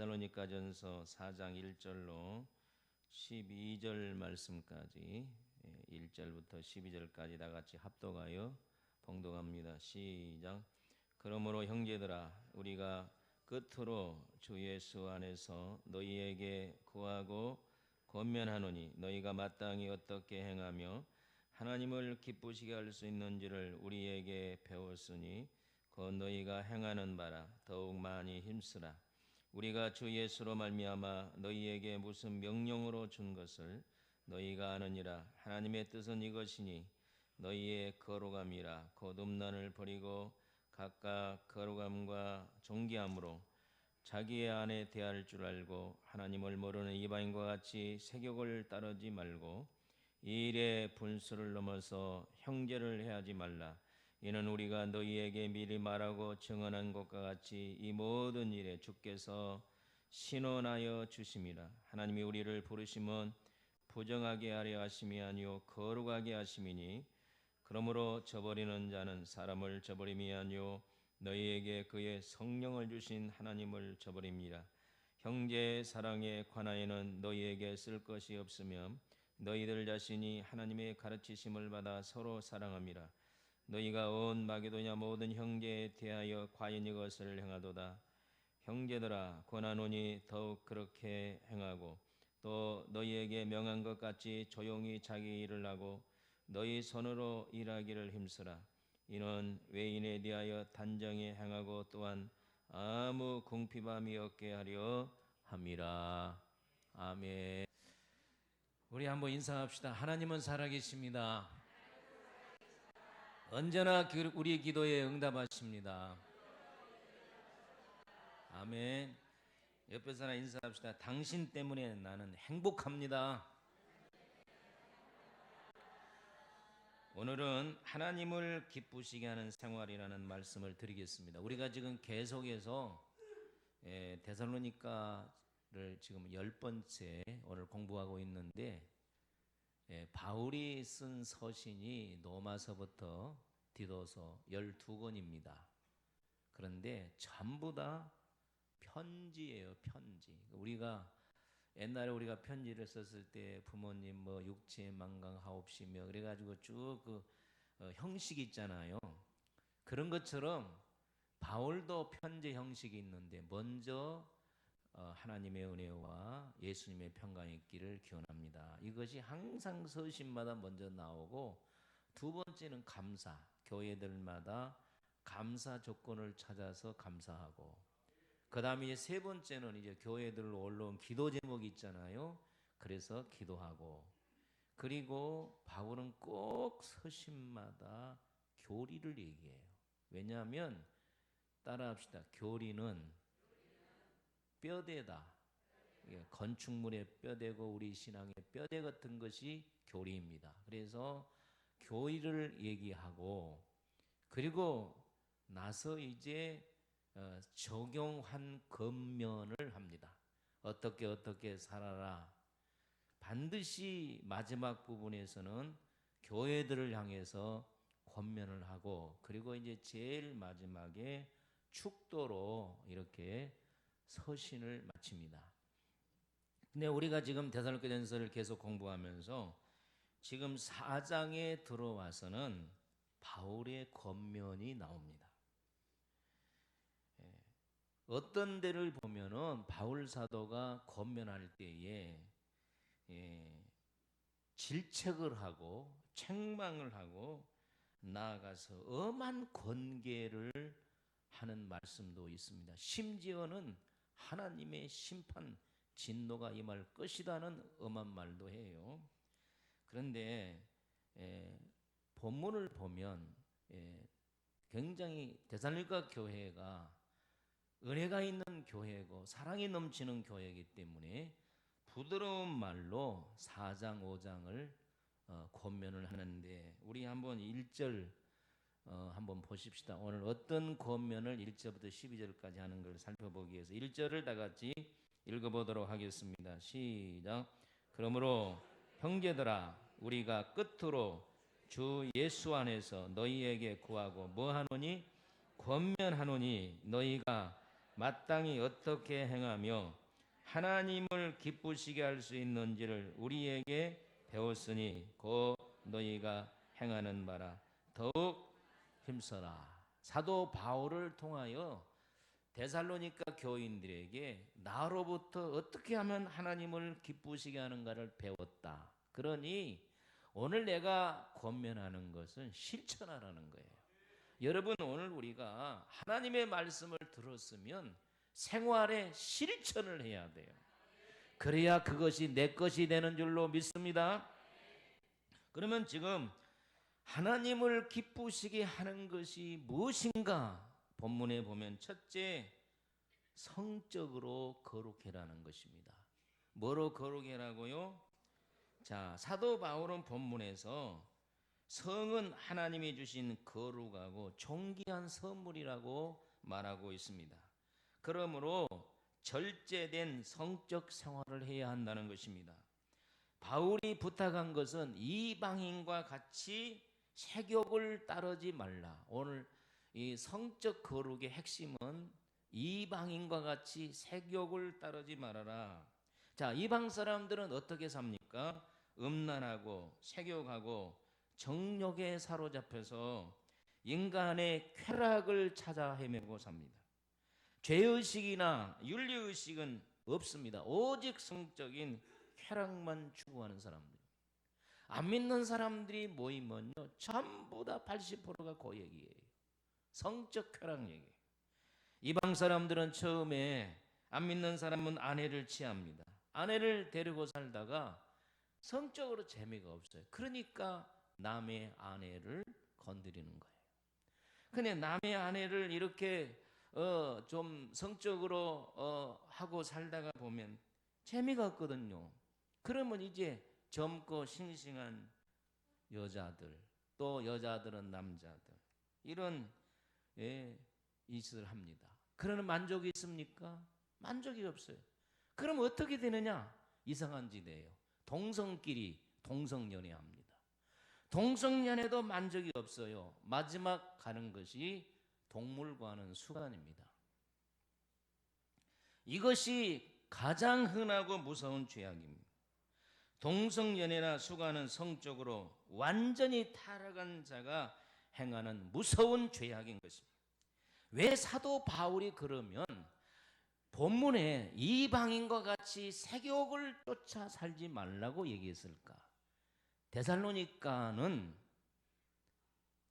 데살로니가전서 4장 1절로 12절 말씀까지 1절부터 12절까지 다 같이 합독하여 봉독합니다. 시작. 그러므로 형제들아 우리가 끝으로 주 예수 안에서 너희에게 구하고 권면하노니 너희가 마땅히 어떻게 행하며 하나님을 기쁘시게 할 수 있는지를 우리에게 배웠으니 곧 너희가 행하는 바라 더욱 많이 힘쓰라. 우리가 주 예수로 말미암아 너희에게 무슨 명령으로 준 것을 너희가 아느니라. 하나님의 뜻은 이것이니 너희의 거룩함이라. 곧 음란을 버리고 각각 거룩함과 존귀함으로 자기의 안에 대할 줄 알고 하나님을 모르는 이방인과 같이 세욕을 따르지 말고 이 일에 분수를 넘어서 형제를 해하지 말라. 이는 우리가 너희에게 미리 말하고 증언한 것과 같이 이 모든 일에 주께서 신원하여 주심이라. 하나님이 우리를 부르심은 부정하게 하려 하심이 아니요 거룩하게 하심이니 그러므로 저버리는 자는 사람을 저버림이 아니요 너희에게 그의 성령을 주신 하나님을 저버립니다. 형제의 사랑에 관하여는 너희에게 쓸 것이 없으며 너희들 자신이 하나님의 가르치심을 받아 서로 사랑함이라. 너희가 온 마게도냐 모든 형제에 대하여 과연 이것을 행하도다. 형제들아 권하노니 더욱 그렇게 행하고 또 너희에게 명한 것 같이 조용히 자기 일을 하고 너희 손으로 일하기를 힘쓰라. 이는 외인에 대하여 단정히 행하고 또한 아무 궁핍함이 없게 하려 함이라. 아멘. 우리 한번 인사합시다. 하나님은 살아계십니다. 언제나 우리 기도에 응답하십니다. 아멘. 옆에 사람 인사합시다. 당신 때문에 나는 행복합니다. 오늘은 하나님을 기쁘시게 하는 생활이라는 말씀을 드리겠습니다. 우리가 지금 계속해서 데살로니가를 지금 10번째 오늘 공부하고 있는데 바울이 쓴 서신이 로마서부터 디도서 12권입니다. 그런데 전부 다 편지예요. 편지. 우리가 옛날에 우리가 편지를 썼을 때 부모님 뭐 육체 만강하옵시며 그래가지고 쭉 그 형식이 있잖아요. 그런 것처럼 바울도 편지 형식이 있는데 먼저 하나님의 은혜와 예수님의 평강이 있기를 기원합니다. 이것이 항상 서신마다 먼저 나오고 두 번째는 감사, 교회들마다 감사 조건을 찾아서 감사하고 그 다음에 이제 세 번째는 이제 교회들로 올라온 기도 제목이 있잖아요. 그래서 기도하고 그리고 바울은 꼭 서신마다 교리를 얘기해요. 왜냐하면 따라합시다. 교리는 뼈대다. 건축물의 뼈대고 우리 신앙의 뼈대 같은 것이 교리입니다. 그래서 교리를 얘기하고 그리고 나서 이제 적용한 권면을 합니다. 어떻게 살아라. 반드시 마지막 부분에서는 교회들을 향해서 권면을 하고 그리고 이제 제일 마지막에 축도로 이렇게 서신을 마칩니다. 근데 우리가 지금 데살로니가전서를 계속 공부하면서 지금 4장에 들어와서는 바울의 권면이 나옵니다. 어떤 데를 보면은 바울 사도가 권면할 때에 질책을 하고 책망을 하고 나아가서 엄한 권계를 하는 말씀도 있습니다. 심지어는 하나님의 심판 진노가 임할 것이라는 엄한 말도 해요. 그런데 본문을 보면 굉장히 데살로니가 교회가 은혜가 있는 교회고 사랑이 넘치는 교회이기 때문에 부드러운 말로 4장 5장을 권면을 하는데 우리 한번 1절 한번 보십시다. 오늘 어떤 권면을 1절부터 12절까지 하는 걸 살펴보기 위해서 1절을 다 같이 읽어보도록 하겠습니다. 시작. 그러므로 형제들아 우리가 끝으로 주 예수 안에서 너희에게 구하고 뭐하노니 권면하노니 너희가 마땅히 어떻게 행하며 하나님을 기쁘시게 할 수 있는지를 우리에게 배웠으니 곧 너희가 행하는 바라 더욱 힘써라. 사도 바울을 통하여 데살로니가 교인들에게 나로부터 어떻게 하면 하나님을 기쁘시게 하는가를 배웠다. 그러니 오늘 내가 권면하는 것은 실천하라는 거예요. 여러분, 오늘 우리가 하나님의 말씀을 들었으면 생활에 실천을 해야 돼요. 그래야 그것이 내 것이 되는 줄로 믿습니다. 그러면 지금 하나님을 기쁘시게 하는 것이 무엇인가? 본문에 보면 첫째, 성적으로 거룩해라는 것입니다. 뭐로 거룩해라고요? 자, 사도 바울은 본문에서 성은 하나님이 주신 거룩하고 존귀한 선물이라고 말하고 있습니다. 그러므로 절제된 성적 생활을 해야 한다는 것입니다. 바울이 부탁한 것은 이방인과 같이 세욕을 따르지 말라. 오늘 이 성적 거룩의 핵심은 이방인과 같이 세욕을 따르지 말아라. 자, 이방 사람들은 어떻게 삽니까? 음란하고 세욕하고 정욕에 사로잡혀서 인간의 쾌락을 찾아 헤매고 삽니다. 죄의식이나 윤리의식은 없습니다. 오직 성적인 쾌락만 추구하는 사람들. 안 믿는 사람들이 모이면요, 전부 다 80%가 그 얘기예요. 성적 쾌락 얘기. 이방 사람들은 처음에 안 믿는 사람은 아내를 취합니다. 아내를 데리고 살다가 성적으로 재미가 없어요. 그러니까 남의 아내를 건드리는 거예요. 근데 남의 아내를 이렇게 좀 성적으로 하고 살다가 보면 재미가 없거든요. 그러면 이제 젊고 싱싱한 여자들, 또 여자들은 남자들, 이런 짓을 합니다. 그러는 만족이 있습니까? 만족이 없어요. 그럼 어떻게 되느냐? 이상한 짓이에요. 동성끼리 동성연애합니다. 동성연애도 만족이 없어요. 마지막 가는 것이 동물과는 수간입니다. 이것이 가장 흔하고 무서운 죄악입니다. 동성연애나 수간은 성적으로 완전히 타락한 자가 행하는 무서운 죄악인 것입니다. 왜 사도 바울이 그러면 본문에 이방인과 같이 세욕을 쫓아 살지 말라고 얘기했을까? 데살로니가는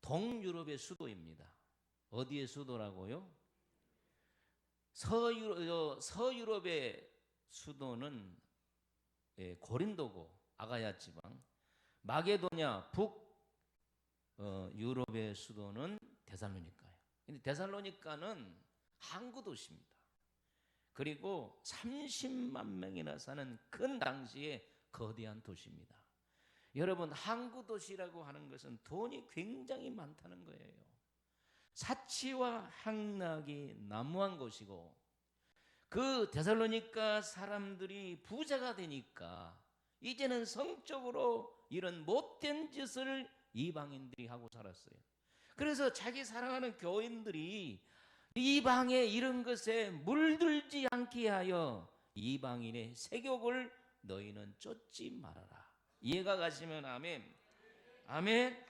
동유럽의 수도입니다. 어디의 수도라고요? 서유럽의 수도는 고린도고 아가야 지방, 마게도냐 북유럽의 수도는 데살로니가예요. 근데 데살로니가는 항구 도시입니다. 그리고 30만 명이나 사는 큰 당시에 거대한 도시입니다. 여러분, 항구 도시라고 하는 것은 돈이 굉장히 많다는 거예요. 사치와 향락이 난무한 곳이고, 그 데살로니가 사람들이 부자가 되니까 이제는 성적으로 이런 못된 짓을 이방인들이 하고 살았어요. 그래서 자기 사랑하는 교인들이 이방의 이런 것에 물들지 않게 하여 이방인의 세욕을 너희는 쫓지 말아라. 이해가 가시면 아멘. 아멘.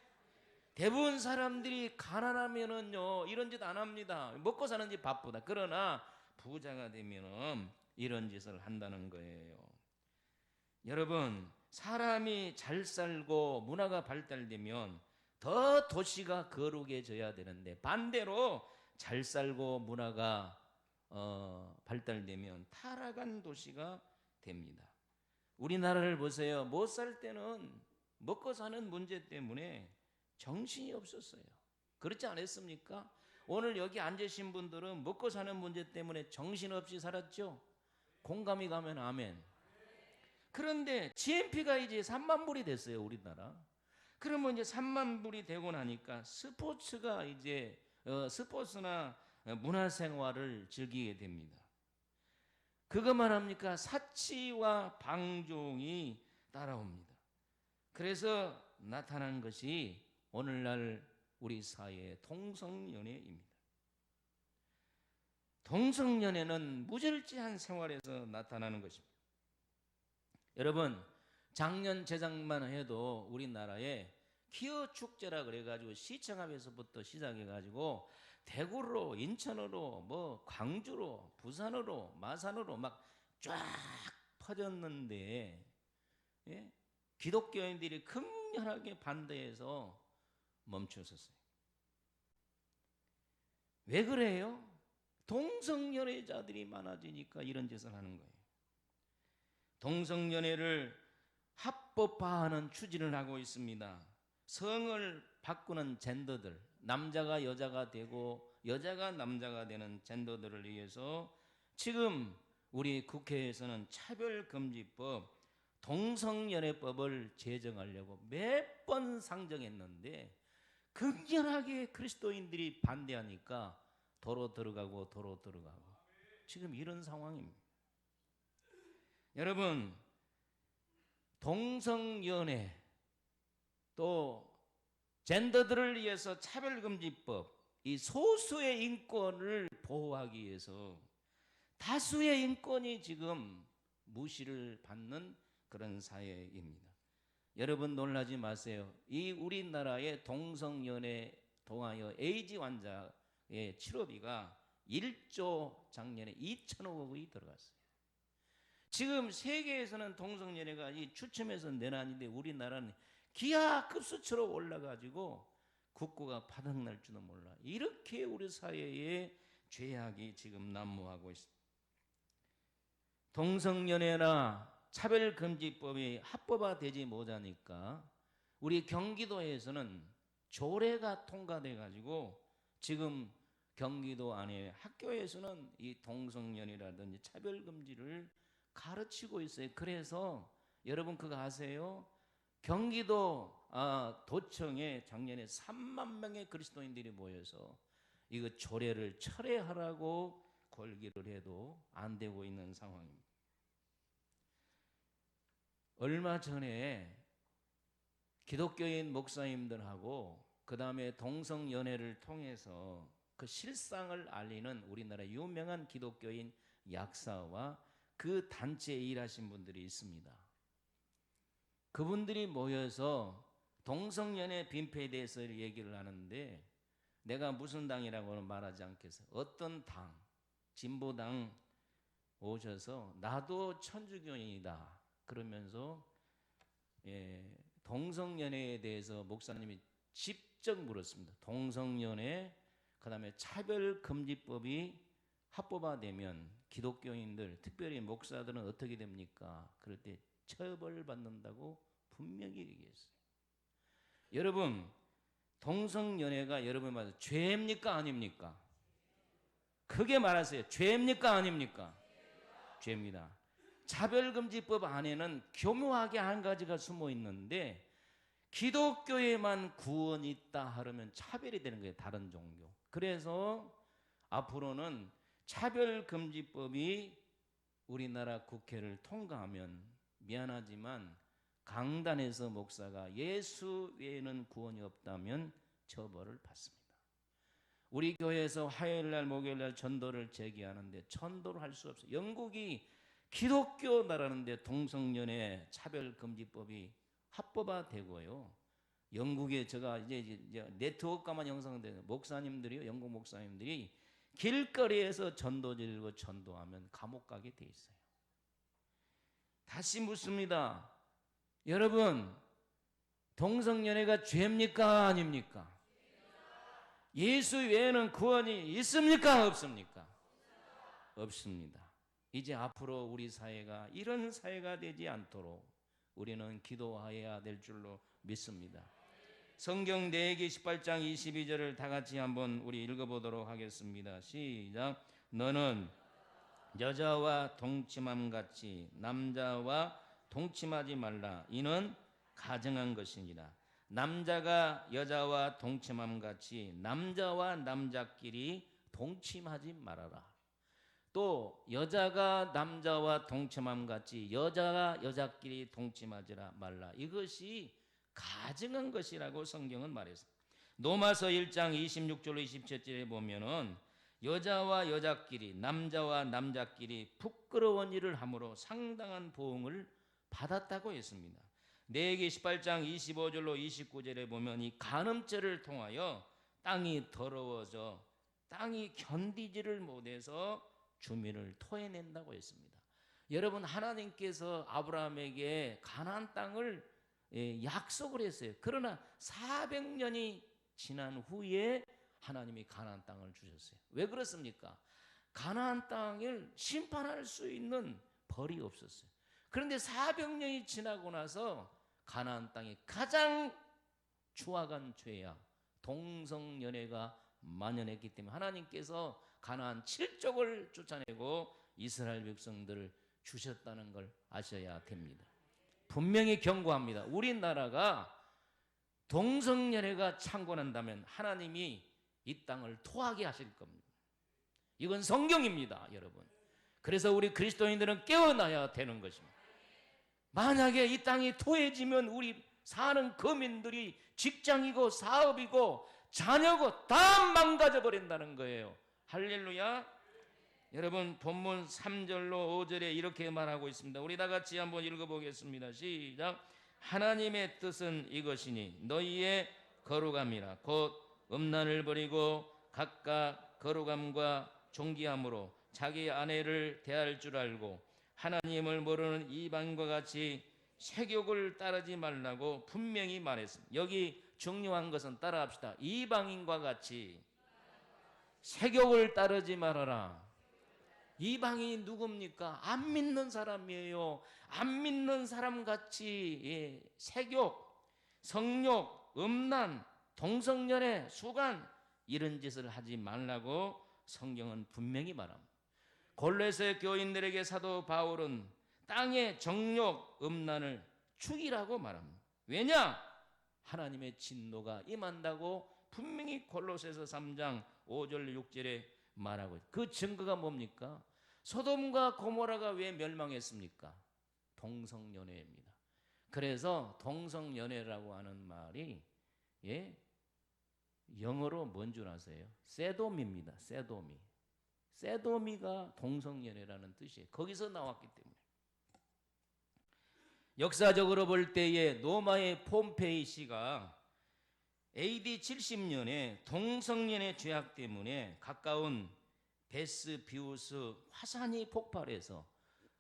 대부분 사람들이 가난하면은요 이런 짓 안 합니다. 먹고 사는 집 바쁘다. 그러나 부자가 되면은 이런 짓을 한다는 거예요. 여러분, 사람이 잘 살고 문화가 발달되면 더 도시가 거룩해져야 되는데 반대로 잘 살고 문화가 발달되면 타락한 도시가 됩니다. 우리나라를 보세요. 못 살 때는 먹고 사는 문제 때문에 정신이 없었어요. 그렇지 않았습니까? 오늘 여기 앉으신 분들은 먹고 사는 문제 때문에 정신없이 살았죠? 공감이 가면 아멘. 그런데 GNP가 이제 3만 불이 됐어요, 우리나라. 그러면 이제 3만 불이 되고 나니까 스포츠가 이제 스포츠나 문화생활을 즐기게 됩니다. 그것만 합니까? 사치와 방종이 따라옵니다. 그래서 나타난 것이 오늘날 우리 사회의 동성연애입니다. 동성연애는 무절제한 생활에서 나타나는 것입니다. 여러분, 작년 재작만 해도 우리나라에 기어 축제라 그래가지고 시청합에서부터 시작해가지고 대구로, 인천으로, 뭐 광주로, 부산으로, 마산으로 막 쫙 퍼졌는데, 예? 기독교인들이 극렬하게 반대해서 멈춰섰어요. 왜 그래요? 동성연애자들이 많아지니까 이런 짓을 하는 거예요. 동성연애를 합법화하는 추진을 하고 있습니다. 성을 바꾸는 젠더들, 남자가 여자가 되고 여자가 남자가 되는 젠더들을 위해서 지금 우리 국회에서는 차별금지법, 동성연애법을 제정하려고 몇 번 상정했는데 극렬하게 그리스도인들이 반대하니까 도로 들어가고 지금 이런 상황입니다. 여러분, 동성연애 또 젠더들을 위해서 차별금지법, 이 소수의 인권을 보호하기 위해서 다수의 인권이 지금 무시를 받는 그런 사회입니다. 여러분 놀라지 마세요. 이 우리나라의 동성연애 통하여 에이즈 환자의 치료비가 1조 작년에 2천억 원이 들어갔어요. 지금 세계에서는 동성연애가 이 추첨해서 내놨는데 우리나라는 기하급수처럼 올라가지고 국고가 바닥날 줄도 몰라. 이렇게 우리 사회에 죄악이 지금 난무하고 있습니다. 동성연애나 차별금지법이 합법화되지 못하니까 우리 경기도에서는 조례가 통과돼 가지고 지금 경기도 안에 학교에서는 이 동성연애라든지 차별금지를 가르치고 있어요. 그래서 여러분 그거 아세요? 경기도 도청에 작년에 3만 명의 그리스도인들이 모여서 이거 조례를 철회하라고 걸기를 해도 안 되고 있는 상황입니다. 얼마 전에 기독교인 목사님들하고 그 다음에 동성연애를 통해서 그 실상을 알리는 우리나라 유명한 기독교인 약사와 그 단체에 일하신 분들이 있습니다. 그분들이 모여서 동성연애 빈폐에 대해서 얘기를 하는데 내가 무슨 당이라고는 말하지 않겠어요. 어떤 당, 진보당 오셔서 나도 천주교인이다 그러면서 동성연애에 대해서 목사님이 직접 물었습니다. 동성연애 그 다음에 차별금지법이 합법화되면 기독교인들 특별히 목사들은 어떻게 됩니까? 그럴 때 처벌받는다고 분명히 얘기했어요. 여러분 동성연애가 여러분 말해서 죄입니까 아닙니까? 크게 말하세요. 죄입니까 아닙니까? 죄입니다. 차별금지법 안에는 교묘하게 한 가지가 숨어 있는데 기독교에만 구원이 있다 하려면 차별이 되는 거예요. 다른 종교. 그래서 앞으로는 차별금지법이 우리나라 국회를 통과하면 미안하지만 강단에서 목사가 예수 외에는 구원이 없다면 처벌을 받습니다. 우리 교회에서 화요일날 목요일날 전도를 제기하는데 전도를 할 수 없어요. 영국이 기독교 나라인데 동성연애 차별금지법이 합법화되고요. 영국에 제가 이제 네트워크가만 형성된 목사님들이요, 영국 목사님들이 길거리에서 전도 들고 전도하면 감옥 가게 돼 있어요. 다시 묻습니다. 여러분, 동성연애가 죄입니까 아닙니까? 예수 외에는 구원이 있습니까 없습니까? 없습니다. 이제 앞으로 우리 사회가 이런 사회가 되지 않도록 우리는 기도해야 될 줄로 믿습니다. 성경 레위기 18장 22절을 다 같이 한번 우리 읽어보도록 하겠습니다. 시작. 너는 여자와 동침함 같이 남자와 동침하지 말라. 이는 가증한 것이니라. 남자가 여자와 동침함 같이 남자와 남자끼리 동침하지 말아라. 또 여자가 남자와 동침함 같이 여자가 여자끼리 동침하지 말라. 이것이 가증한 것이라고 성경은 말했습니다. 로마서 1장 26절로 27절에 보면은 여자와 여자끼리, 남자와 남자끼리 부끄러운 일을 함으로 상당한 보응을 받았다고 했습니다. 레위기 18장 25절로 29절에 보면 이 간음죄를 통하여 땅이 더러워져 땅이 견디지를 못해서 주민을 토해낸다고 했습니다. 여러분, 하나님께서 아브라함에게 가나안 땅을 약속을 했어요. 그러나 400년이 지난 후에 하나님이 가나안 땅을 주셨어요. 왜 그렇습니까? 가나안 땅을 심판할 수 있는 벌이 없었어요. 그런데 400년이 지나고 나서 가나안 땅에 가장 추악한 죄야 동성연애가 만연했기 때문에 하나님께서 가나안 7족을 쫓아내고 이스라엘 백성들을 주셨다는 걸 아셔야 됩니다. 분명히 경고합니다. 우리나라가 동성연애가 창궐한다면 하나님이 이 땅을 토하게 하실 겁니다. 이건 성경입니다, 여러분. 그래서 우리 그리스도인들은 깨어나야 되는 것입니다. 만약에 이 땅이 토해지면 우리 사는 거민들이 직장이고 사업이고 자녀고 다 망가져 버린다는 거예요. 할렐루야. 여러분, 본문 3절로 5절에 이렇게 말하고 있습니다. 우리 다 같이 한번 읽어보겠습니다. 시작. 하나님의 뜻은 이것이니 너희의 거룩함이라 곧 음란을 버리고 각각 거룩함과 존귀함으로 자기 아내를 대할 줄 알고 하나님을 모르는 이방인과 같이 세욕을 따르지 말라고 분명히 말했습니다. 여기 중요한 것은 따라합시다. 이방인과 같이 세욕을 따르지 말아라. 이방인이 누굽니까? 안 믿는 사람이에요. 안 믿는 사람같이 세욕, 성욕, 음란, 동성연애, 수간 이런 짓을 하지 말라고 성경은 분명히 말합니다. 골로새 교인들에게 사도 바울은 땅의 정욕, 음란을 죽이라고 말합니다. 왜냐? 하나님의 진노가 임한다고 분명히 골로새서 3장 5절 6절에 말하고 있어요. 그 증거가 뭡니까? 소돔과 고모라가 왜 멸망했습니까? 동성연애입니다. 그래서 동성연애라고 하는 말이 영어로 뭔 줄 아세요? 세돔입니다. 세돔이. 세돔이가 동성연애라는 뜻이에요. 거기서 나왔기 때문에. 역사적으로 볼 때에 로마의 폼페이 시가 AD 70년에 동성연애 죄악 때문에 가까운 베스비우스 화산이 폭발해서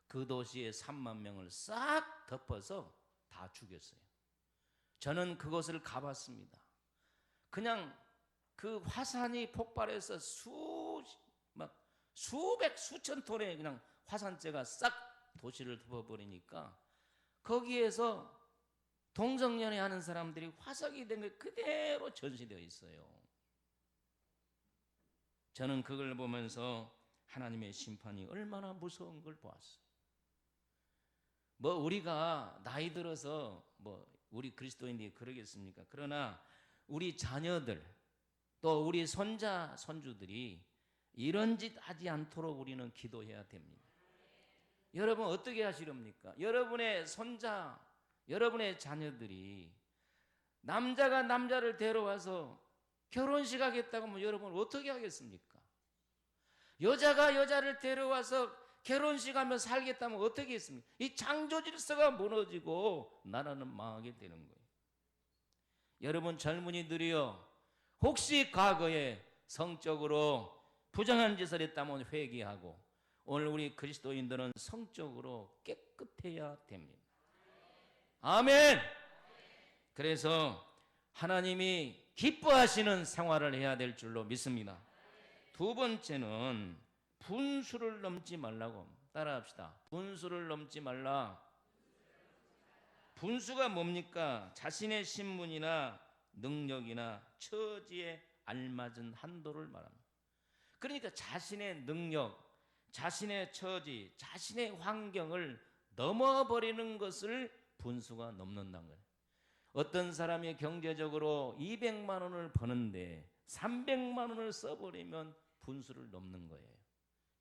그 도시의 3만 명을 싹 덮어서 다 죽였어요. 저는 그것을 가봤습니다. 그냥 그 화산이 폭발해서 수백 수천 톤의 그냥 화산재가 싹 도시를 덮어버리니까 거기에서 동성연애 하는 사람들이 화석이 된 게 그대로 전시되어 있어요. 저는 그걸 보면서 하나님의 심판이 얼마나 무서운 걸 보았어요. 우리가 나이 들어서 우리 그리스도인들이 그러겠습니까? 그러나 우리 자녀들 또 우리 손자 손주들이 이런 짓 하지 않도록 우리는 기도해야 됩니다. 여러분 어떻게 하시렵니까? 여러분의 손자, 여러분의 자녀들이 남자가 남자를 데려와서 결혼식 하겠다고 하면 여러분 어떻게 하겠습니까? 여자가 여자를 데려와서 결혼식 하며 살겠다면 어떻게 했습니까? 이 창조 질서가 무너지고 나라는 망하게 되는 거예요. 여러분 젊은이들이요, 혹시 과거에 성적으로 부정한 짓을 했다면 회개하고 오늘 우리 그리스도인들은 성적으로 깨끗해야 됩니다. 아멘. 그래서 하나님이 기뻐하시는 생활을 해야 될 줄로 믿습니다. 두 번째는 분수를 넘지 말라고. 따라합시다. 분수를 넘지 말라. 분수가 뭡니까? 자신의 신분이나 능력이나 처지에 알맞은 한도를 말합니다. 그러니까 자신의 능력, 자신의 처지, 자신의 환경을 넘어버리는 것을 분수가 넘는다는 거예요. 어떤 사람이 경제적으로 200만 원을 버는데 300만 원을 써버리면 분수를 넘는 거예요.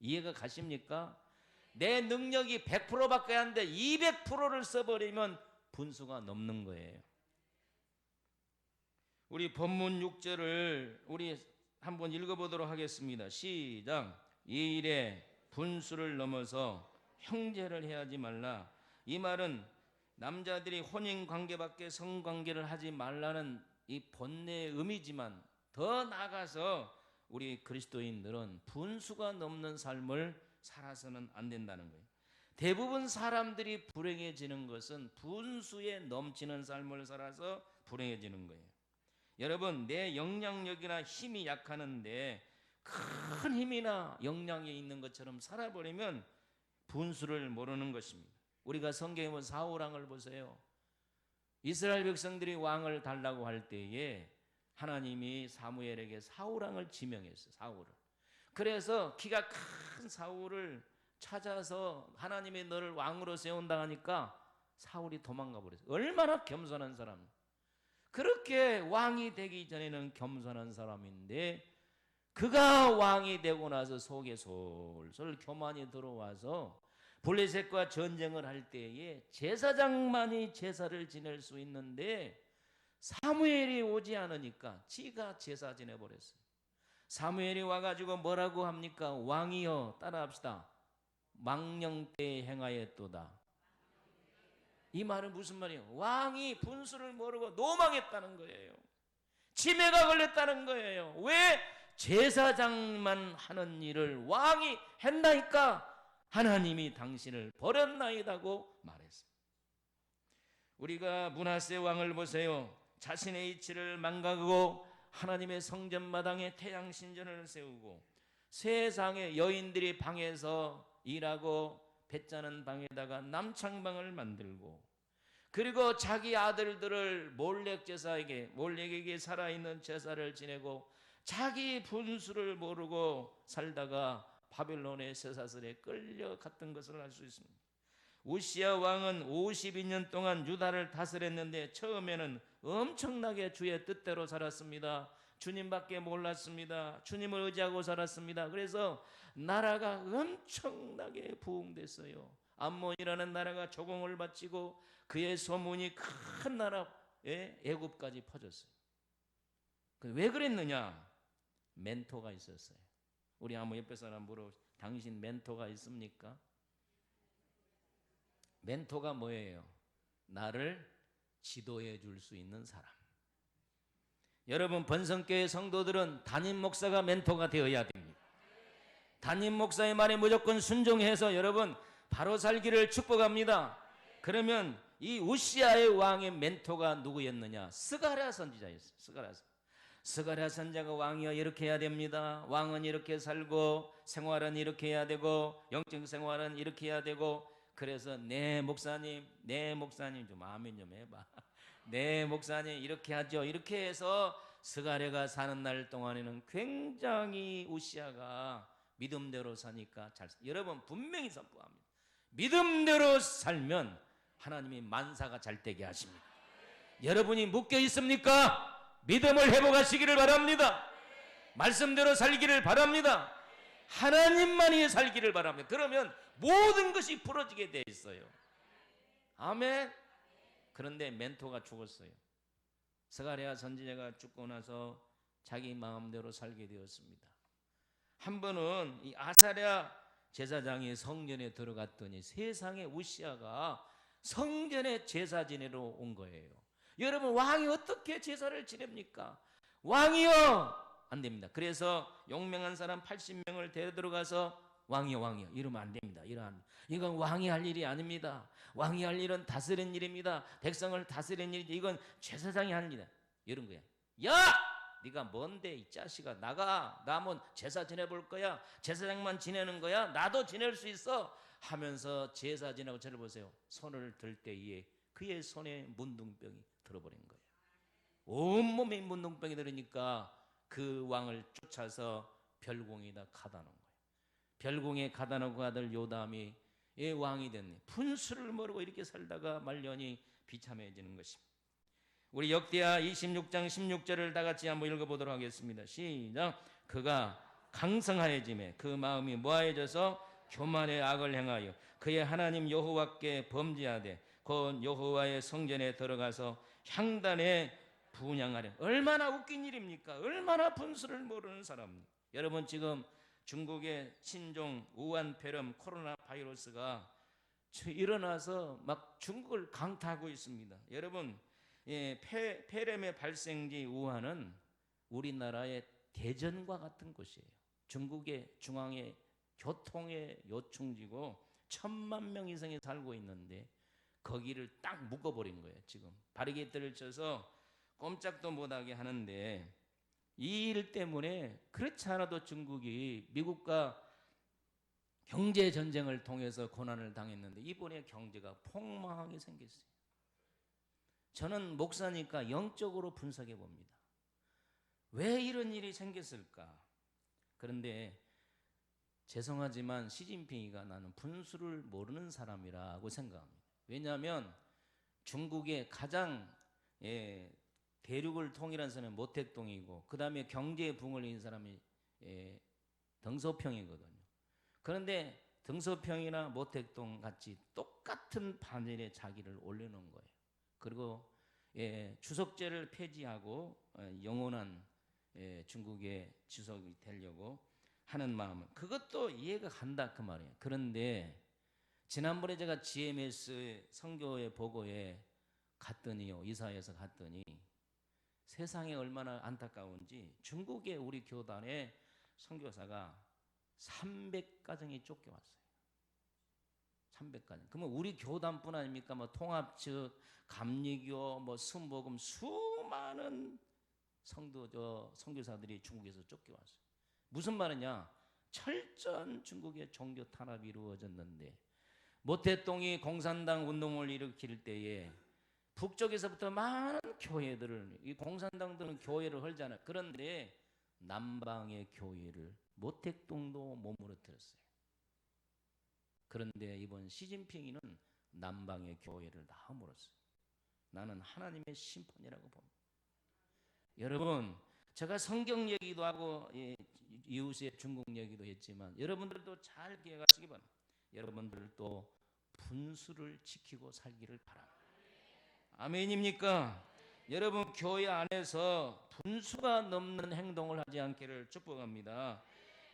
이해가 가십니까? 내 능력이 100%밖에 안 돼 200%를 써버리면 분수가 넘는 거예요. 우리 본문 6절을 우리 한번 읽어보도록 하겠습니다. 시작. 이 일에 분수를 넘어서 형제를 해하지 말라. 이 말은 남자들이 혼인관계밖에 성관계를 하지 말라는 이 본래의 의미지만 더 나아가서 우리 그리스도인들은 분수가 넘는 삶을 살아서는 안 된다는 거예요. 대부분 사람들이 불행해지는 것은 분수에 넘치는 삶을 살아서 불행해지는 거예요. 여러분, 내 영향력이나 힘이 약하는데 큰 힘이나 역량이 있는 것처럼 살아버리면 분수를 모르는 것입니다. 우리가 성경에 보면 사울왕을 보세요. 이스라엘 백성들이 왕을 달라고 할 때에 하나님이 사무엘에게 사울왕을 지명했어요. 사울을. 그래서 키가 큰 사울을 찾아서 하나님이 너를 왕으로 세운다 하니까 사울이 도망가 버렸어요. 얼마나 겸손한 사람. 그렇게 왕이 되기 전에는 겸손한 사람인데 그가 왕이 되고 나서 속에 솔솔 교만이 들어와서 블레셋과 전쟁을 할 때에 제사장만이 제사를 지낼 수 있는데 사무엘이 오지 않으니까 지가 제사 지내버렸어요. 사무엘이 와가지고 뭐라고 합니까? 왕이여, 따라합시다. 망령때 행하였도다. 이 말은 무슨 말이에요? 왕이 분수를 모르고 노망했다는 거예요. 치매가 걸렸다는 거예요. 왜? 제사장만 하는 일을 왕이 했나이까 하나님이 당신을 버렸나이다고 말했어요. 우리가 므낫세 왕을 보세요. 자신의 이치를 망가고 하나님의 성전 마당에 태양신전을 세우고 세상의 여인들이 방에서 일하고 배 짜는 방에다가 남창방을 만들고 그리고 자기 아들들을 몰렉에게 살아있는 제사를 지내고 자기 분수를 모르고 살다가 바벨론의 쇠사슬에 끌려갔던 것을 알 수 있습니다. 우시야 왕은 52년 동안 유다를 다스렸는데 처음에는 엄청나게 주의 뜻대로 살았습니다. 주님밖에 몰랐습니다. 주님을 의지하고 살았습니다. 그래서 나라가 엄청나게 부흥됐어요. 암몬이라는 나라가 조공을 바치고 그의 소문이 큰 나라에 애굽까지 퍼졌어요. 왜 그랬느냐? 멘토가 있었어요. 우리 한번 옆에 사람 물어, 당신 멘토가 있습니까? 멘토가 뭐예요? 나를 지도해 줄 수 있는 사람. 여러분, 번성교회 성도들은 담임 목사가 멘토가 되어야 됩니다. 담임 목사의 말에 무조건 순종해서 여러분 바로 살기를 축복합니다. 그러면 이 우시아의 왕의 멘토가 누구였느냐? 스가랴 선지자였어요. 스가랴 선지자가 왕이여 이렇게 해야 됩니다. 왕은 이렇게 살고 생활은 이렇게 해야 되고 영적 생활은 이렇게 해야 되고 그래서 네 목사님 좀 아멘 좀 해봐. 네 목사님 이렇게 하죠. 이렇게 해서 스가랴가 사는 날 동안에는 굉장히 우시아가 믿음대로 사니까 여러분 분명히 선포합니다. 믿음대로 살면 하나님이 만사가 잘 되게 하십니다. 여러분이 묶여 있습니까? 믿음을 회복하시기를 바랍니다. 말씀대로 살기를 바랍니다. 하나님만이 살기를 바랍니다. 그러면 모든 것이 풀어지게 돼 있어요. 아멘. 그런데 멘토가 죽었어요. 스가랴 선지자가 죽고 나서 자기 마음대로 살게 되었습니다. 한 번은 이 아사랴 제사장이 성전에 들어갔더니 세상에 우시아가 성전에 제사 지내러 온 거예요. 여러분, 왕이 어떻게 제사를 지냅니까? 왕이요! 안 됩니다. 그래서 용맹한 사람 80명을 데려들어가서 왕이요 이러면 안 됩니다. 이건 왕이 할 일이 아닙니다. 왕이 할 일은 다스리는 일입니다. 백성을 다스리는 일이지 이건 제사장이 하는 일이다. 이런 거야. 야! 네가 뭔데 이 자식아, 나가. 나 한번 제사 지내볼 거야. 제사장만 지내는 거야. 나도 지낼 수 있어 하면서 제사 지내고 저를 보세요. 손을 들 때에 그의 손에 문둥병이 들어버린 거예요. 온몸에 문둥병이 들으니까 그 왕을 쫓아서 별궁에다 가다 놓은 거예요. 별궁에 가다 놓고 아들 요담이 왕이 됐네. 분수를 모르고 이렇게 살다가 말년이 비참해지는 것입니다. 우리 역대하 26장 16절을 다 같이 한번 읽어보도록 하겠습니다. 시작. 그가 강성하여짐에 그 마음이 모하여져서 교만의 악을 행하여 그의 하나님 여호와께 범죄하되 곧 여호와의 성전에 들어가서 향단에 분양하려. 얼마나 웃긴 일입니까? 얼마나 분수를 모르는 사람. 여러분, 지금 중국의 신종 우한 폐렴 코로나 바이러스가 일어나서 막 중국을 강타하고 있습니다. 여러분, 폐렴의 발생지 우한은 우리나라의 대전과 같은 곳이에요. 중국의 중앙의 교통의 요충지고 1,000,000명 이상이 살고 있는데 거기를 딱 묶어버린 거예요. 지금 바리게이트를 쳐서 꼼짝도 못하게 하는데, 이 일 때문에 그렇지 않아도 중국이 미국과 경제 전쟁을 통해서 고난을 당했는데 이번에 경제가 폭망하게 생겼어요. 저는 목사니까 영적으로 분석해 봅니다. 왜 이런 일이 생겼을까? 그런데 죄송하지만 시진핑이가 나는 분수를 모르는 사람이라고 생각합니다. 왜냐하면 중국의 가장 대륙을 통일한 사람은 모택동이고, 그 다음에 경제 붕을 이은 사람이 덩소평이거든요. 그런데 덩소평이나 모택동 같이 똑같은 판넬에 자기를 올려놓은 거예요. 그리고 주석제를 폐지하고 영원한 중국의 주석이 되려고 하는 마음은, 그것도 이해가 간다 그 말이에요. 그런데 지난번에 제가 GMS 선교회 보고에 갔더니요, 이사회에서 갔더니 세상에 얼마나 안타까운지 중국의 우리 교단의 선교사가 300가정이 쫓겨왔어요. 300가정. 그러면 우리 교단뿐 아닙니까? 뭐 통합측, 감리교, 뭐 순복음, 수많은 선교사들이 중국에서 쫓겨왔어요. 무슨 말이냐? 철저한 중국의 종교 탄압이 이루어졌는데, 모택동이 공산당 운동을 일으킬 때에 북쪽에서부터 많은 교회들을, 이 공산당들은 교회를 헐잖아요. 그런데 남방의 교회를 모택동도 못 무너뜨렸어요. 그런데 이번 시진핑이는 남방의 교회를 다 허물었어요. 나는 하나님의 심판이라고 봅니다. 여러분, 제가 성경 얘기도 하고 이웃의 중국 얘기도 했지만 여러분들도 잘 기억하시기 바랍니다. 여러분들도 분수를 지키고 살기를 바랍니다. 아멘입니까? 여러분, 교회 안에서 분수가 넘는 행동을 하지 않기를 축복합니다.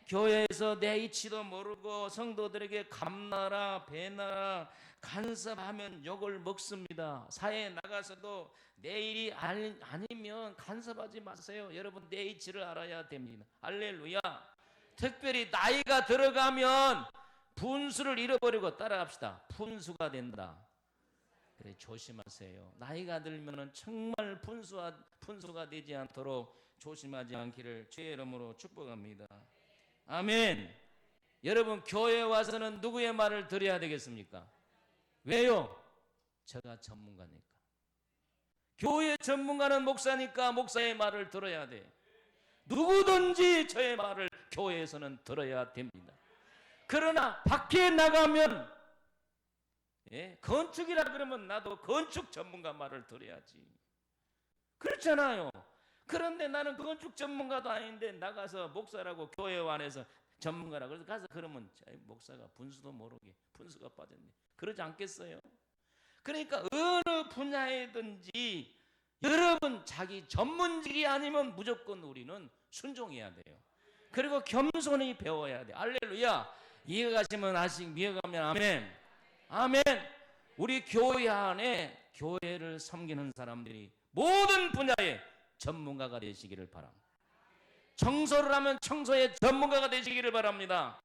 교회에서 내 이치도 모르고 성도들에게 감나라 배나라 간섭하면 욕을 먹습니다. 사회에 나가서도 내 일이 아니면 간섭하지 마세요. 여러분, 내 이치를 알아야 됩니다. 할렐루야. 특별히 나이가 들어가면 분수를 잃어버리고 따라갑시다. 분수가 된다. 그래, 조심하세요. 나이가 들면은 정말 분수가 되지 않도록 조심하지 않기를 주의 이름으로 축복합니다. 아멘. 여러분, 교회에 와서는 누구의 말을 들어야 되겠습니까? 왜요? 제가 전문가니까. 교회 전문가는 목사니까 목사의 말을 들어야 돼. 누구든지 저의 말을 교회에서는 들어야 됩니다. 그러나 밖에 나가면 건축이라 그러면 나도 건축 전문가 말을 들어야지. 그렇잖아요. 그런데 나는 건축 전문가도 아닌데 나가서 목사라고 교회 안에서 전문가라고 그래서 가서 그러면 목사가 분수도 모르게 분수가 빠졌네. 그러지 않겠어요? 그러니까 어느 분야에든지 여러분 자기 전문직이 아니면 무조건 우리는 순종해야 돼요. 그리고 겸손히 배워야 돼. 할렐루야. 이해가 가시면 아시고 이해가면 아멘. 아멘. 우리 교회 안에 교회를 섬기는 사람들이 모든 분야에 전문가가 되시기를 바랍니다. 청소를 하면 청소의 전문가가 되시기를 바랍니다.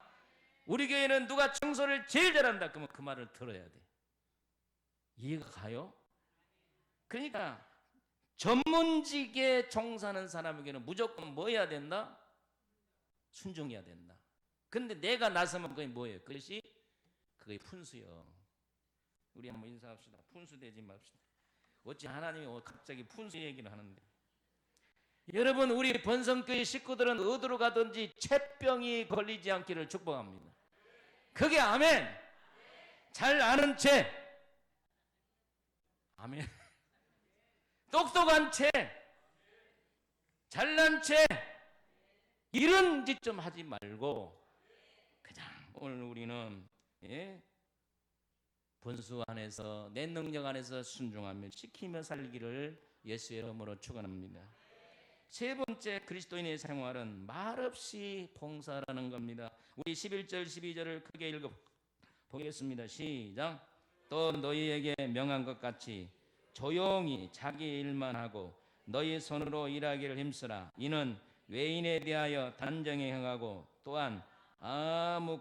우리 교회는 누가 청소를 제일 잘한다 그러면 그 말을 들어야 돼. 이해가 가요? 그러니까 전문직에 종사하는 사람에게는 무조건 뭐 해야 된다? 순종해야 된다. 근데 내가 나서면 그게 뭐예요? 그게 분수요. 우리 한번 인사합시다. 분수 되지 맙시다. 어찌 하나님이 갑자기 분수 얘기를 하는데. 여러분, 우리 번성교회 식구들은 어디로 가든지 채병이 걸리지 않기를 축복합니다. 그게 아멘. 잘 아는 채, 아멘. 똑똑한 채, 잘난 채, 이런 짓 좀 하지 말고 그냥 오늘 우리는 본수 안에서 내 능력 안에서 순종하며 지키며 살기를 예수의 이름으로 축원합니다. 세 번째 그리스도인의 생활은 말없이 봉사라는 겁니다. 우리 11절 12절을 크게 읽어 보겠습니다. 시작. 또 너희에게 명한 것 같이 조용히 자기 일만 하고 너희 손으로 일하기를 힘쓰라. 이는 외인에 대하여 단정히 행하고 또한 아무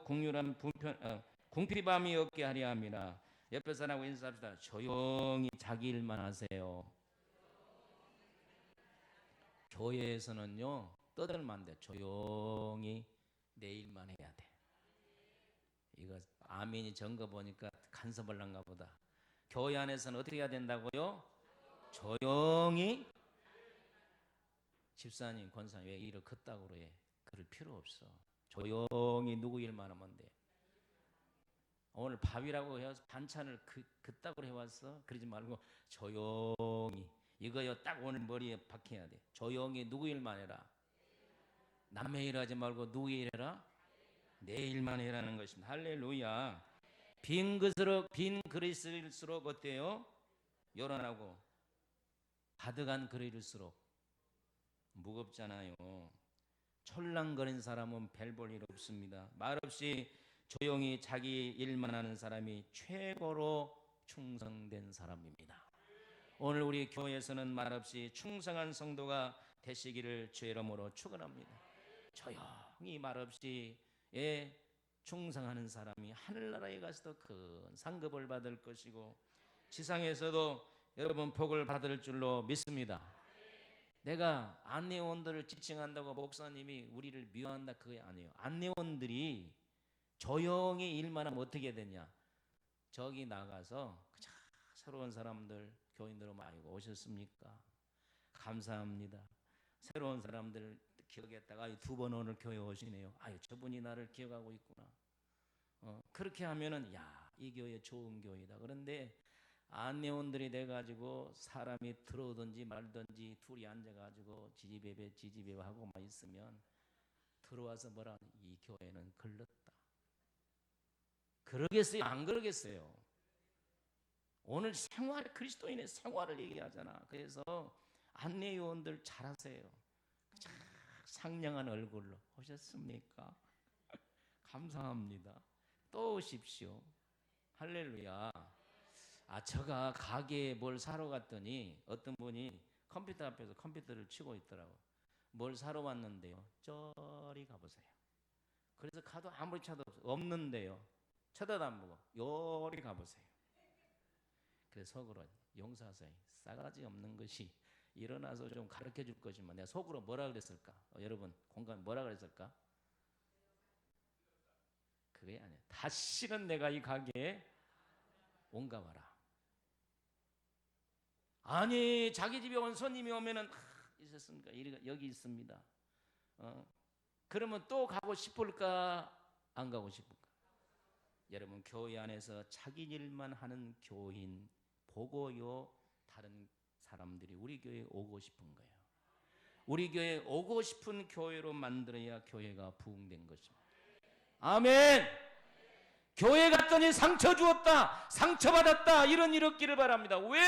궁핍함이 없게 하려 함이라. 옆에 사람하고 인사합시다. 조용히 자기 일만 하세요. 교회에서는요 떠들면 안 돼. 조용히 내 일만 해야 돼. 이거 아멘이 전거 보니까 간섭을한가 보다. 교회 안에서는 어떻게 해야 된다고요? 조용히. 집사님, 권사님 왜 일을 컸다고 그래? 그럴 필요 없어. 조용히 누구 일만 하면 돼. 오늘 밥이라고 해서 반찬을 그따구로 해왔어? 그러지 말고 조용히. 이거요 딱 오늘 머리에 박혀야 돼. 조용히 누구 일만 해라. 남의 일 하지 말고 누구 일 해라? 내 일만 해라는 것입니다. 할렐루야. 빈 그릇일수록 어때요? 요란하고 가득한 그릇일수록 무겁잖아요. 촐랑거리는 사람은 별 볼 일 없습니다. 말없이 조용히 자기 일만 하는 사람이 최고로 충성된 사람입니다. 오늘 우리 교회에서는 말없이 충성한 성도가 되시기를 주의 이름으로 축원합니다. 조용히 말없이 충성하는 사람이 하늘나라에 가서도 큰 상급을 받을 것이고 지상에서도 여러분 복을 받을 줄로 믿습니다. 내가 안내원들을 지칭한다고 목사님이 우리를 미워한다 그게 아니에요. 안내원들이 조용히 일만 하면 어떻게 되냐. 저기 나가서 새로운 사람들 교인들 많이 오셨습니까? 감사합니다. 새로운 사람들 기억했다가 두 번 오늘 교회 오시네요. 아유 저분이 나를 기억하고 있구나. 그렇게 하면은 야, 이 교회 좋은 교회다. 그런데 안내원들이 돼가지고 사람이 들어오든지 말든지 둘이 앉아가지고 지지배배 하고만 있으면 들어와서 뭐라 하니 이 교회는 걸렸다. 그러겠어요? 안 그러겠어요? 오늘 생활 그리스도인의 생활을 얘기하잖아. 그래서 안내요원들 잘하세요. 상냥한 얼굴로 오셨습니까? 감사합니다. 또 오십시오. 할렐루야. 제가 가게에 뭘 사러 갔더니 어떤 분이 컴퓨터 앞에서 컴퓨터를 치고 있더라고. 뭘 사러 왔는데요. 저리 가보세요. 그래서 가도 아무리 쳐도 없는데요. 쳐다도 안 보고 요리 가보세요. 그래서 속으로 용사하세요. 싸가지 없는 것이 일어나서 좀 가르쳐 줄 것이면 내가 속으로 뭐라 그랬을까? 여러분 공감 뭐라 그랬을까? 그게 아니야. 다시는 내가 이 가게에 온가 봐라. 아니 자기 집에 온 손님이 오면은 있었습니까? 여기 있습니다. 그러면 또 가고 싶을까? 안 가고 싶을까? 여러분 교회 안에서 자기 일만 하는 교인 보고요 다른 사람들이 우리 교회에 오고 싶은 거예요. 우리 교회에 오고 싶은 교회로 만들어야 교회가 부흥된 것입니다. 아멘. 교회 갔더니 상처 주었다, 상처받았다 이런 일 없기를 바랍니다. 왜?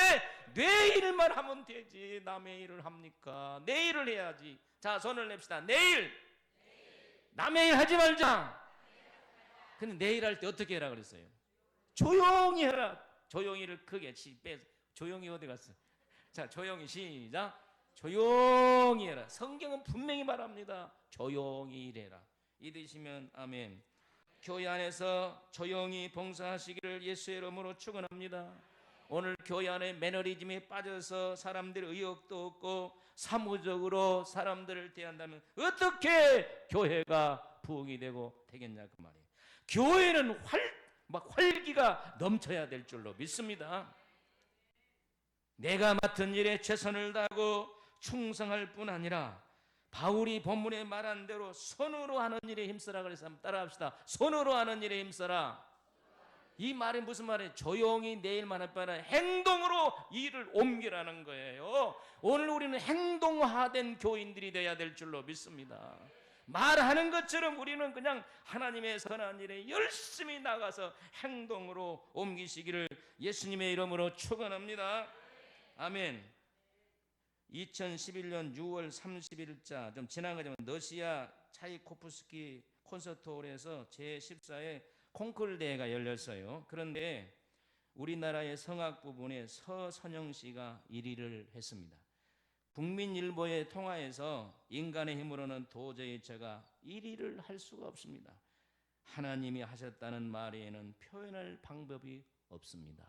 내 일만 하면 되지 남의 일을 합니까? 내 일을 해야지. 자 손을 냅시다. 내일 남의 일 하지 말자. 근데 내일 할 때 어떻게 해라 그랬어요? 조용히 해라. 조용히를 크게 빼서 조용히 어디 갔어? 자 조용히 시작. 조용히 해라. 성경은 분명히 말합니다. 조용히 일해라. 믿으시면 아멘. 교회 안에서 조용히 봉사하시기를 예수의 이름으로 축원합니다. 오늘 교회 안에 매너리즘에 빠져서 사람들의 의욕도 없고 사무적으로 사람들을 대한다면 어떻게 교회가 부흥이 되겠냐 그 말이에요. 교회는 활기가 넘쳐야 될 줄로 믿습니다. 내가 맡은 일에 최선을 다하고 충성할 뿐 아니라 바울이 본문에 말한 대로 손으로 하는 일에 힘쓰라 그래서 한번 따라합시다. 손으로 하는 일에 힘써라. 이 말이 무슨 말이에요? 조용히 내 일만 할 뿐 아니라 행동으로 일을 옮기라는 거예요. 오늘 우리는 행동화된 교인들이 되어야 될 줄로 믿습니다. 말하는 것처럼 우리는 그냥 하나님의 선한 일에 열심히 나가서 행동으로 옮기시기를 예수님의 이름으로 축원합니다. 아멘. 2011년 6월 30일자 좀 지난 거지만 러시아 차이코프스키 콘서트홀에서 제14회 콩쿠르 대회가 열렸어요. 그런데 우리나라의 성악 부분에 서선영 씨가 1위를 했습니다. 국민일보의 통화에서 인간의 힘으로는 도저히 제가 1위를 할 수가 없습니다. 하나님이 하셨다는 말에는 표현할 방법이 없습니다.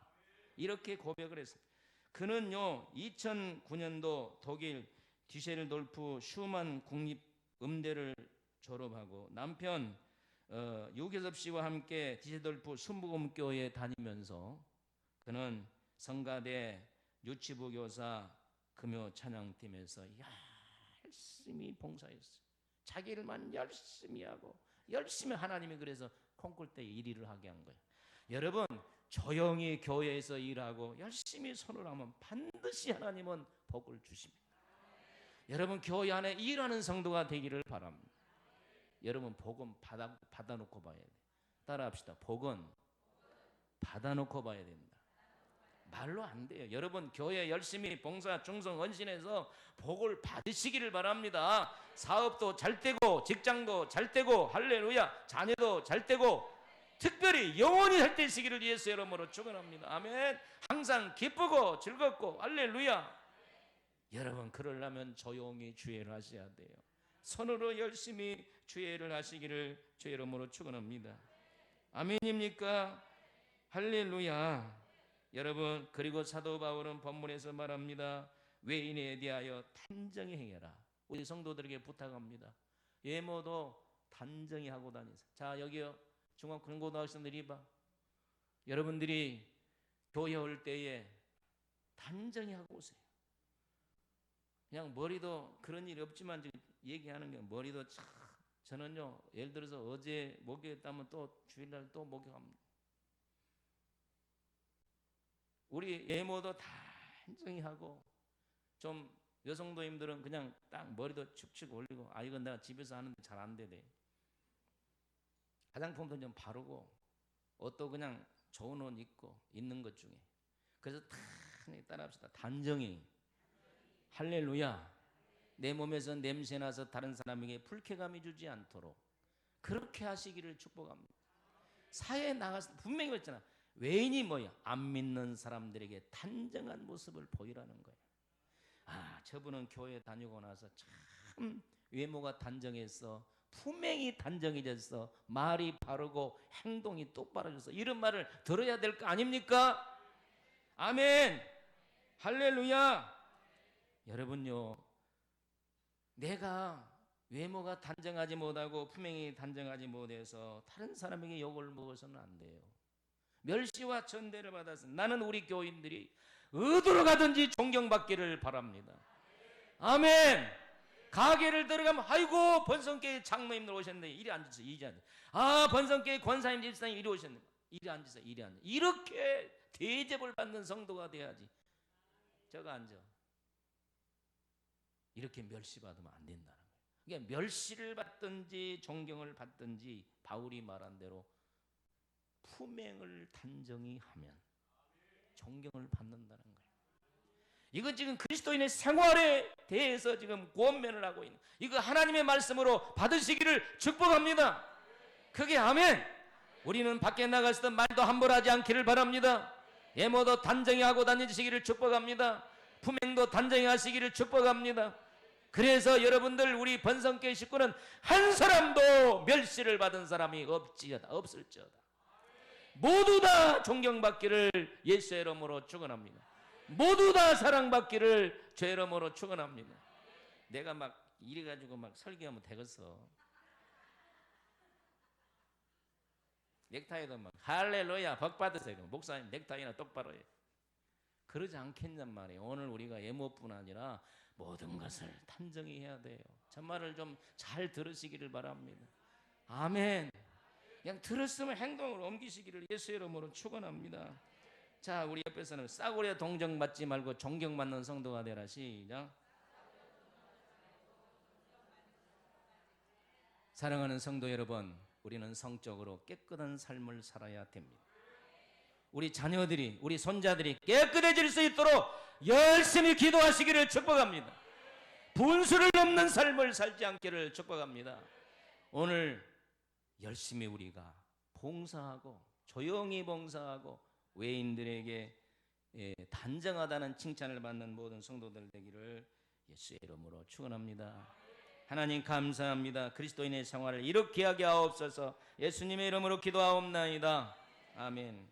이렇게 고백을 했습니다. 그는요 2009년도 독일 뒤셀돌프 슈만 국립음대를 졸업하고 남편 유교섭 씨와 함께 뒤셀돌프 순복음교회에 다니면서 그는 성가대 유치부 교사 금요 찬양팀에서 열심히 봉사했어요. 자기 일만 열심히 하고 열심히 하나님이 그래서 콩쿨 때 1위를 하게 한 거예요. 여러분 조용히 교회에서 일하고 열심히 손을 하면 반드시 하나님은 복을 주십니다. 여러분 교회 안에 일하는 성도가 되기를 바랍니다. 여러분 복은 받아놓고 봐야 돼요. 따라합시다. 복은 받아놓고 봐야 된다. 말로 안 돼요. 여러분 교회 열심히 봉사 충성 헌신해서 복을 받으시기를 바랍니다. 사업도 잘 되고 직장도 잘 되고 할렐루야 자녀도 잘 되고 특별히 영원히 잘 되시기를 예수 이름으로 축원합니다. 아멘. 항상 기쁘고 즐겁고 할렐루야. 여러분 그러려면 조용히 주의를 하셔야 돼요. 손으로 열심히 주의를 하시기를 주 이름으로 축원합니다. 아멘입니까? 할렐루야. 여러분 그리고 사도 바울은 본문에서 말합니다. 외인에 대하여 단정히 행해라. 우리 성도들에게 부탁합니다. 외모도 단정히 하고 다니세요. 자 여기요 중학고등학생들이 봐. 여러분들이 교회 올 때에 단정히 하고 오세요. 그냥 머리도 그런 일이 없지만 지금 얘기하는 게 머리도 참 저는요 예를 들어서 어제 목욕했다면 또 주일날 또 목욕합니다. 우리 외모도 단정히 하고 좀 여성도님들은 그냥 딱 머리도 축축 올리고 아 이건 내가 집에서 하는데 잘 안 되네. 화장품도 좀 바르고 옷도 그냥 좋은 옷 입고 있는 것 중에 그래서 다 따라합시다. 단정히 할렐루야. 내 몸에서 냄새나서 다른 사람에게 불쾌감이 주지 않도록 그렇게 하시기를 축복합니다. 사회에 나가서 분명히 그랬잖아. 외인이 뭐야? 안 믿는 사람들에게 단정한 모습을 보이라는 거예요. 아, 저분은 교회 다니고 나서 참 외모가 단정했어. 품행이 단정해졌어. 말이 바르고 행동이 똑바로졌어. 이런 말을 들어야 될 거 아닙니까? 아멘. 할렐루야. 여러분요, 내가 외모가 단정하지 못하고 품행이 단정하지 못해서 다른 사람에게 욕을 먹어서는 안 돼요. 멸시와 천대를 받아서 나는 우리 교인들이 어디로 가든지 존경받기를 바랍니다. 아멘. 가게를 들어가면 아이고 번성교회 장로님들 오셨네. 이리 앉으세요. 이리 앉으세요. 아 번성교회 권사님 집사님 이리 오셨네. 이리 앉으세요. 이리 앉으세요. 이렇게 대접을 받는 성도가 돼야지. 저거 앉아. 이렇게 멸시받으면 안 된다는 거예요. 그러니까 멸시를 받든지 존경을 받든지 바울이 말한 대로 품행을 단정히 하면 존경을 받는다는 거예요. 이건 지금 그리스도인의 생활에 대해서 지금 권면을 하고 있는 이거 하나님의 말씀으로 받으시기를 축복합니다. 그게 아멘. 우리는 밖에 나갔을 때 말도 함부로 하지 않기를 바랍니다. 외모도 단정히 하고 다니시기를 축복합니다. 품행도 단정히 하시기를 축복합니다. 그래서 여러분들 우리 번성교회 식구는 한 사람도 멸시를 받은 사람이 없을지어다. 모두 다 존경받기를 예수의 이름으로 축원합니다. 모두 다 사랑받기를 죄 이름으로 축원합니다. 내가 막 이래가지고 막 설교하면 되겠어. 넥타이도 막 할렐루야 복 받으세요. 목사님 넥타이나 똑바로 해. 그러지 않겠냔 말이에요. 오늘 우리가 외모뿐 아니라 모든 것을 단정히 해야 돼요. 정말을 좀 잘 들으시기를 바랍니다. 아멘. 그냥 들었으면 행동으로 옮기시기를 예수의 이름으로 축원합니다. 자, 우리 옆에서는 싸구려 동정받지 말고 존경받는 성도가 되라. 시작. 사랑하는 성도 여러분, 우리는 성적으로 깨끗한 삶을 살아야 됩니다. 우리 자녀들이, 우리 손자들이 깨끗해질 수 있도록 열심히 기도하시기를 축복합니다. 분수를 넘는 삶을 살지 않기를 축복합니다. 오늘 열심히 우리가 봉사하고 조용히 봉사하고 외인들에게 단정하다는 칭찬을 받는 모든 성도들 되기를 예수의 이름으로 축원합니다. 하나님 감사합니다. 그리스도인의 생활을 이렇게 하게 하옵소서. 예수님의 이름으로 기도하옵나이다. 아멘.